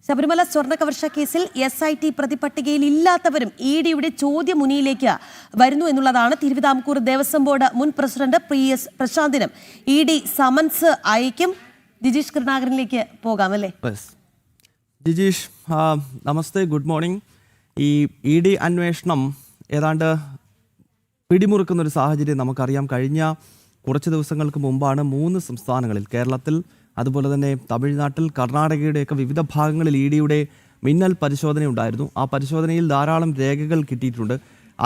ശബരിമല സ്വർണ്ണക്കവർച്ച കേസിൽ SIT പ്രതിപട്ടികയിൽ ഇല്ലാത്തവരും EDയുടെ ചോദ്യമുനയിലേക്ക് വരുന്നു എന്നുള്ളതാണ്. തിരുവിതാംകൂർ ദേവസ്വം ബോർഡ് മുൻ പ്രസിഡന്റ് PS പ്രശാന്തിനും ED സമൻസ് അയക്കും. ജിജീഷ് കരുണാകരനിലേക്ക് പോകാം അല്ലേ? ജിജീഷ്, നമസ്തേ, ഗുഡ് മോർണിംഗ്. ഈ ED അന്വേഷണം ഏതാണ്ട് പിടിമുറുക്കുന്നൊരു സാഹചര്യം നമുക്കറിയാം. കഴിഞ്ഞ കുറച്ച് ദിവസങ്ങൾക്ക് മുമ്പാണ് 3 സംസ്ഥാനങ്ങളിൽ, കേരളത്തിൽ, അതുപോലെ തന്നെ തമിഴ്നാട്ടിൽ, കർണാടകയുടെയൊക്കെ വിവിധ ഭാഗങ്ങളിൽ EDയുടെ മിന്നൽ പരിശോധന ഉണ്ടായിരുന്നു. ആ പരിശോധനയിൽ ധാരാളം രേഖകൾ കിട്ടിയിട്ടുണ്ട്.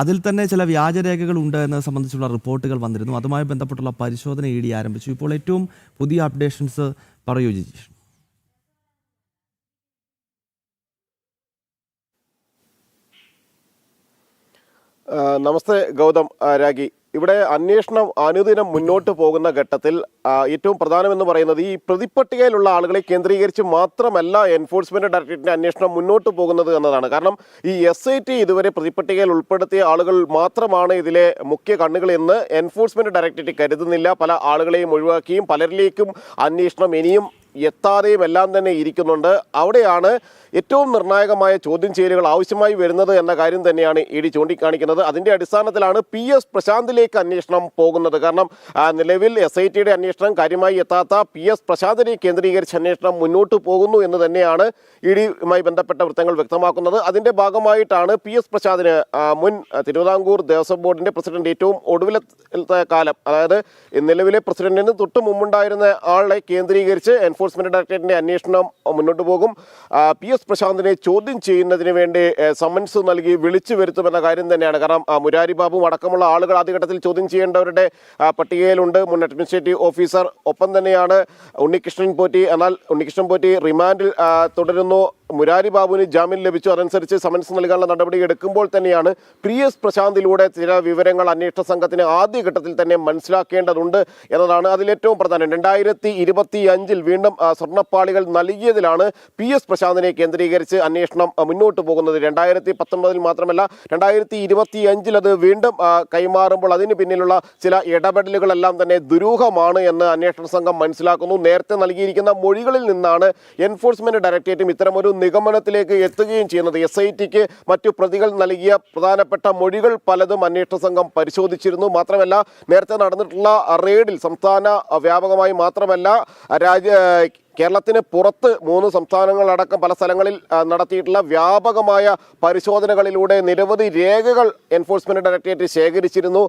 അതിൽ തന്നെ ചില വ്യാജരേഖകൾ ഉണ്ട് എന്നത് സംബന്ധിച്ചുള്ള റിപ്പോർട്ടുകൾ വന്നിരുന്നു. അതുമായി ബന്ധപ്പെട്ടുള്ള പരിശോധന ED ആരംഭിച്ചു. ഇപ്പോൾ ഏറ്റവും പുതിയ അപ്ഡേഷൻസ് പറയൂ ജിജീഷ്. നമസ്തേ ഗൗതം, രാഗി. ഇവിടെ അന്വേഷണം അനുദിനം മുന്നോട്ട് പോകുന്ന ഘട്ടത്തിൽ ഏറ്റവും പ്രധാനമെന്ന് പറയുന്നത് ഈ പ്രതിപട്ടികയിലുള്ള ആളുകളെ കേന്ദ്രീകരിച്ച് മാത്രമല്ല എൻഫോഴ്സ്മെന്റ് ഡയറക്ടറേറ്റിന്റെ അന്വേഷണം മുന്നോട്ട് പോകുന്നത് എന്നതാണ്. കാരണം ഈ SIT ഇതുവരെ പ്രതിപട്ടികയിൽ ഉൾപ്പെടുത്തിയ ആളുകൾ മാത്രമാണ് ഇതിലെ മുഖ്യ കണ്ണുകൾ എന്ന് എൻഫോഴ്സ്മെന്റ് ഡയറക്ടറേറ്റ് കരുതുന്നില്ല. പല ആളുകളെയും ഒഴിവാക്കിയും പലരിലേക്കും അന്വേഷണം ഇനിയും എത്താതെയും എല്ലാം തന്നെ ഇരിക്കുന്നുണ്ട്. അവിടെയാണ് ഏറ്റവും നിർണായകമായ ചോദ്യം ചെയ്യലുകൾ ആവശ്യമായി വരുന്നത് എന്ന കാര്യം തന്നെയാണ് ED ചൂണ്ടിക്കാണിക്കുന്നത്. അതിൻ്റെ അടിസ്ഥാനത്തിലാണ് PS പ്രശാന്തിലേക്ക് അന്വേഷണം പോകുന്നത്. കാരണം നിലവിൽ SITയുടെ അന്വേഷണം കാര്യമായി എത്താത്ത PS പ്രശാന്തിനെ കേന്ദ്രീകരിച്ച് അന്വേഷണം മുന്നോട്ട് പോകുന്നു എന്ന് തന്നെയാണ് EDയുമായി ബന്ധപ്പെട്ട വൃത്തങ്ങൾ വ്യക്തമാക്കുന്നത്. അതിൻ്റെ ഭാഗമായിട്ടാണ് PS പ്രശാന്തിന് മുൻ തിരുവിതാംകൂർ ദേവസ്വം ബോർഡിൻ്റെ പ്രസിഡന്റ് ഏറ്റവും ഒടുവിലത്തെ കാലം, അതായത് നിലവിലെ പ്രസിഡന്റിന് തൊട്ട് മുമ്പുണ്ടായിരുന്ന ആളെ കേന്ദ്രീകരിച്ച് എൻഫോഴ്സ്മെന്റ് ഡയറക്ടറേറ്റിന്റെ അന്വേഷണം മുന്നോട്ട് പോകും. PS പ്രശാന്തിനെ ചോദ്യം ചെയ്യുന്നതിന് വേണ്ടി സമൻസ് നൽകി വിളിച്ചു വരുത്തുമെന്ന കാര്യം തന്നെയാണ്. കാരണം മുരാരി ബാബു അടക്കമുള്ള ആളുകൾ ആദ്യഘട്ടത്തിൽ ചോദ്യം ചെയ്യേണ്ടവരുടെ പട്ടികയിലുണ്ട്. മുൻ അഡ്മിനിസ്ട്രേറ്റീവ് ഓഫീസർ, ഒപ്പം തന്നെയാണ് ഉണ്ണികൃഷ്ണൻ പോറ്റി. എന്നാൽ ഉണ്ണികൃഷ്ണൻ പോറ്റി റിമാൻഡിൽ തുടരുന്നു. മുരാരി ബാബുവിന് ജാമ്യം ലഭിച്ചു. അതനുസരിച്ച് സമൻസ് നൽകാനുള്ള നടപടി എടുക്കുമ്പോൾ തന്നെയാണ് PS പ്രശാന്തിലൂടെ ചില വിവരങ്ങൾ അന്വേഷണ സംഘത്തിന് ആദ്യഘട്ടത്തിൽ തന്നെ മനസ്സിലാക്കേണ്ടതുണ്ട് എന്നതാണ് അതിലേറ്റവും പ്രധാനം. 2025 വീണ്ടും സ്വർണ്ണപ്പാളികൾ നൽകിയതിലാണ് PS പ്രശാന്തിനെ കേന്ദ്രീകരിച്ച് അന്വേഷണം മുന്നോട്ട് പോകുന്നത്. 2019 മാത്രമല്ല 2025 അത് വീണ്ടും കൈമാറുമ്പോൾ അതിന് പിന്നിലുള്ള ചില ഇടപെടലുകളെല്ലാം തന്നെ ദുരൂഹമാണ് എന്ന് അന്വേഷണ സംഘം മനസ്സിലാക്കുന്നു. നേരത്തെ നൽകിയിരിക്കുന്ന മൊഴികളിൽ നിന്നാണ് എൻഫോഴ്സ്മെന്റ് ഡയറക്ടറേറ്റും ഇത്തരമൊരു നിഗമനത്തിലേക്ക് എത്തുകയും ചെയ്യുന്നത്. SITക്ക് മറ്റു പ്രതികൾ നൽകിയ പ്രധാനപ്പെട്ട മൊഴികൾ പലതും അന്വേഷണ സംഘം പരിശോധിച്ചിരുന്നു. മാത്രമല്ല, നേരത്തെ നടന്നിട്ടുള്ള റെയ്ഡിൽ സംസ്ഥാന വ്യാപകമായി മാത്രമല്ല കേരളത്തിന് പുറത്ത് 3 സംസ്ഥാനങ്ങളടക്കം പല സ്ഥലങ്ങളിൽ നടത്തിയിട്ടുള്ള വ്യാപകമായ പരിശോധനകളിലൂടെ നിരവധി രേഖകൾ എൻഫോഴ്സ്മെന്റ് ഡയറക്ടറേറ്റ് ശേഖരിച്ചിരുന്നു.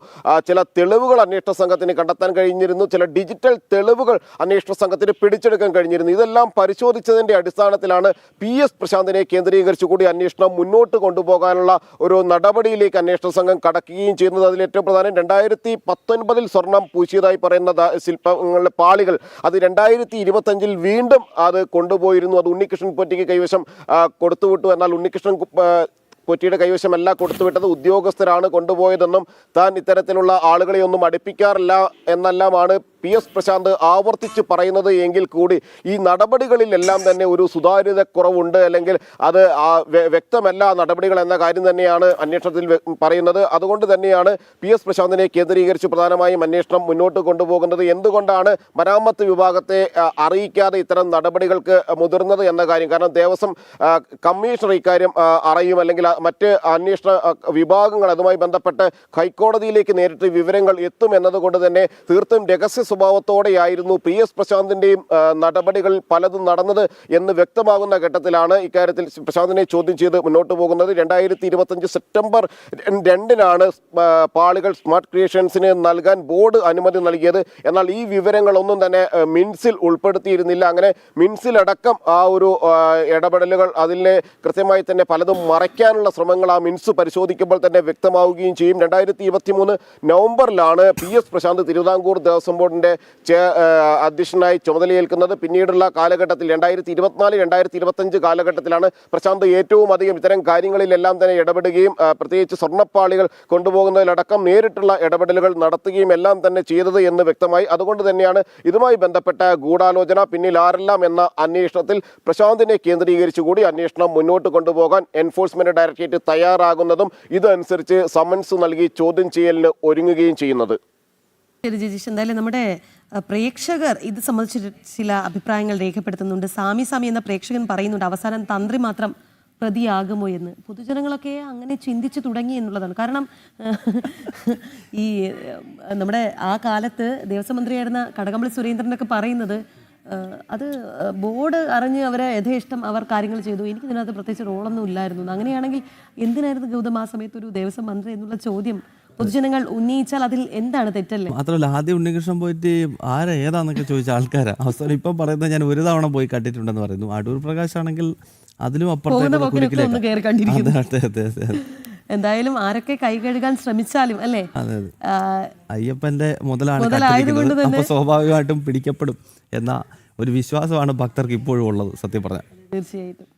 ചില തെളിവുകൾ അന്വേഷണ സംഘത്തിന് കണ്ടെത്താൻ കഴിഞ്ഞിരുന്നു. ചില ഡിജിറ്റൽ തെളിവുകൾ അന്വേഷണ സംഘത്തിന് പിടിച്ചെടുക്കാൻ കഴിഞ്ഞിരുന്നു. ഇതെല്ലാം പരിശോധിച്ചതിൻ്റെ അടിസ്ഥാനത്തിലാണ് PS പ്രശാന്തിനെ കേന്ദ്രീകരിച്ചുകൂടി അന്വേഷണം മുന്നോട്ട് കൊണ്ടുപോകാനുള്ള ഒരു നടപടിയിലേക്ക് അന്വേഷണ സംഘം കടക്കുകയും ചെയ്യുന്നത്. അതിലേറ്റവും പ്രധാനം 2019 സ്വർണം പൂശിയതായി പറയുന്ന ശില്പങ്ങളുടെ പാളികൾ അത് 2025 വീണ്ടും അത് കൊണ്ടുപോയിരുന്നു. അത് ഉണ്ണികൃഷ്ണൻ പോറ്റിക്ക് കൈവശം കൊടുത്തുവിട്ടു. എന്നാൽ ഉണ്ണികൃഷ്ണൻ പോറ്റിയുടെ കൈവശമല്ല കൊടുത്തുവിട്ടത്, ഉദ്യോഗസ്ഥരാണ് കൊണ്ടുപോയതെന്നും താൻ ഇത്തരത്തിലുള്ള ആളുകളെ ഒന്നും അടുപ്പിക്കാറില്ല എന്നെല്ലാമാണ് PS പ്രശാന്ത് ആവർത്തിച്ച് പറയുന്നത്. എങ്കിൽ കൂടി ഈ നടപടികളിലെല്ലാം തന്നെ ഒരു സുതാര്യത കുറവുണ്ട്, അല്ലെങ്കിൽ അത് വ്യക്തമല്ല നടപടികൾ എന്ന കാര്യം തന്നെയാണ് അന്വേഷണത്തിൽ പറയുന്നത്. അതുകൊണ്ട് തന്നെയാണ് PS പ്രശാന്തിനെ കേന്ദ്രീകരിച്ച് പ്രധാനമായും അന്വേഷണം മുന്നോട്ട് കൊണ്ടുപോകുന്നത്. എന്തുകൊണ്ടാണ് മരാമത്ത് വിഭാഗത്തെ അറിയിക്കാതെ ഇത്തരം നടപടികൾക്ക് മുതിർന്നത് എന്ന കാര്യം. കാരണം ദേവസ്വം കമ്മീഷണർ ഇക്കാര്യം അറിയും, അല്ലെങ്കിൽ മറ്റ് അന്വേഷണ വിഭാഗങ്ങൾ അതുമായി ബന്ധപ്പെട്ട് ഹൈക്കോടതിയിലേക്ക് നേരിട്ട് വിവരങ്ങൾ എത്തും എന്നതുകൊണ്ട് തന്നെ തീർത്തും രഹസ്യ സ്വഭാവത്തോടെയായിരുന്നു PS പ്രശാന്തിൻ്റെയും നടപടികൾ പലതും നടന്നത് എന്ന് വ്യക്തമാകുന്ന ഘട്ടത്തിലാണ് ഇക്കാര്യത്തിൽ പ്രശാന്തിനെ ചോദ്യം ചെയ്ത് മുന്നോട്ട് പോകുന്നത്. 2025 സെപ്റ്റംബർ 2 പാളികൾ സ്മാർട്ട് ക്രിയേഷൻസിന് നൽകാൻ ബോർഡ് അനുമതി നൽകിയത്. എന്നാൽ ഈ വിവരങ്ങളൊന്നും തന്നെ മിൻസിൽ ഉൾപ്പെടുത്തിയിരുന്നില്ല. അങ്ങനെ മിൻസിലടക്കം ആ ഒരു ഇടപെടലുകൾ അതിലെ കൃത്യമായി തന്നെ പലതും മറയ്ക്കാനുള്ള ശ്രമങ്ങൾ ആ മിൻസ് പരിശോധിക്കുമ്പോൾ തന്നെ വ്യക്തമാവുകയും ചെയ്യും. 2023 നവംബറിലാണ് PS പ്രശാന്ത് തിരുവിതാംകൂർ ദേവസ്വം ബോർഡിന്റെ അധ്യക്ഷനായി ചുമതലയേൽക്കുന്നത്. പിന്നീടുള്ള കാലഘട്ടത്തിൽ 2024-2025 കാലഘട്ടത്തിലാണ് പ്രശാന്ത് ഏറ്റവും അധികം ഇത്തരം കാര്യങ്ങളിലെല്ലാം തന്നെ ഇടപെടുകയും പ്രത്യേകിച്ച് സ്വർണ്ണപ്പാളികൾ കൊണ്ടുപോകുന്നതിലടക്കം നേരിട്ടുള്ള ഇടപെടലുകൾ നടത്തുകയും എല്ലാം തന്നെ ചെയ്തത് എന്ന് വ്യക്തമായി. അതുകൊണ്ട് തന്നെയാണ് ഇതുമായി ബന്ധപ്പെട്ട ഗൂഢാലോചന പിന്നിൽ ആരെല്ലാം എന്ന അന്വേഷണത്തിൽ പ്രശാന്തിനെ കേന്ദ്രീകരിച്ചുകൂടി അന്വേഷണം മുന്നോട്ട് കൊണ്ടുപോകാൻ എൻഫോഴ്സ്മെന്റ് ഡയറക്ടറേറ്റ് തയ്യാറാകുന്നതും ഇതനുസരിച്ച് സമൻസ് നൽകി ചോദ്യം ചെയ്യലിന് ഒരുങ്ങുകയും ചെയ്യുന്നത്. ശരി ജിജീഷ്, എന്തായാലും നമ്മുടെ പ്രേക്ഷകർ ഇത് സംബന്ധിച്ച് ചില അഭിപ്രായങ്ങൾ രേഖപ്പെടുത്തുന്നുണ്ട്. സാമി എന്ന പ്രേക്ഷകൻ പറയുന്നുണ്ട് അവസാനം തന്ത്രി മാത്രം പ്രതിയാകുമോ എന്ന്. പൊതുജനങ്ങളൊക്കെ അങ്ങനെ ചിന്തിച്ചു തുടങ്ങി എന്നുള്ളതാണ്. കാരണം ഈ നമ്മുടെ ആ കാലത്ത് ദേവസ്വം മന്ത്രിയായിരുന്ന കടകംപള്ളി സുരേന്ദ്രനൊക്കെ പറയുന്നത് അത് ബോർഡ് അറിഞ്ഞ് അവരെ യഥേഷ്ടം അവർ കാര്യങ്ങൾ ചെയ്തു, എനിക്ക് ഇതിനകത്ത് പ്രത്യേകിച്ച് റോളൊന്നും ഇല്ലായിരുന്നു. അങ്ങനെയാണെങ്കിൽ എന്തിനായിരുന്നു ഗൗതം ആ സമയത്ത് ഒരു ദേവസ്വം മന്ത്രി എന്നുള്ള ചോദ്യം പൊതുജനങ്ങൾ ഉന്നയിച്ചാൽ അതിൽ എന്താണ് തെറ്റല്ലേ? മാത്രമല്ല ആദ്യം ഉണ്ണികൃഷ്ണൻ പോയിട്ട് ഏതാന്നൊക്കെ ചോദിച്ച ആൾക്കാരാ അവസാനം ഇപ്പം പറയുന്നത് ഞാൻ ഒരു തവണ പോയി കണ്ടിട്ടുണ്ടെന്ന് പറയുന്നു. അടൂർ പ്രകാശ് ആണെങ്കിൽ അതിലും എന്തായാലും ആരൊക്കെ കൈ കഴുകാൻ ശ്രമിച്ചാലും അല്ലേ, അയ്യപ്പന്റെ മുതലാണ് അപ്പൊ സ്വാഭാവികമായിട്ടും പിടിക്കപ്പെടും എന്ന ഒരു വിശ്വാസമാണ് ഭക്തർക്ക് ഇപ്പോഴും ഉള്ളത് സത്യം പറഞ്ഞാൽ. തീർച്ചയായിട്ടും.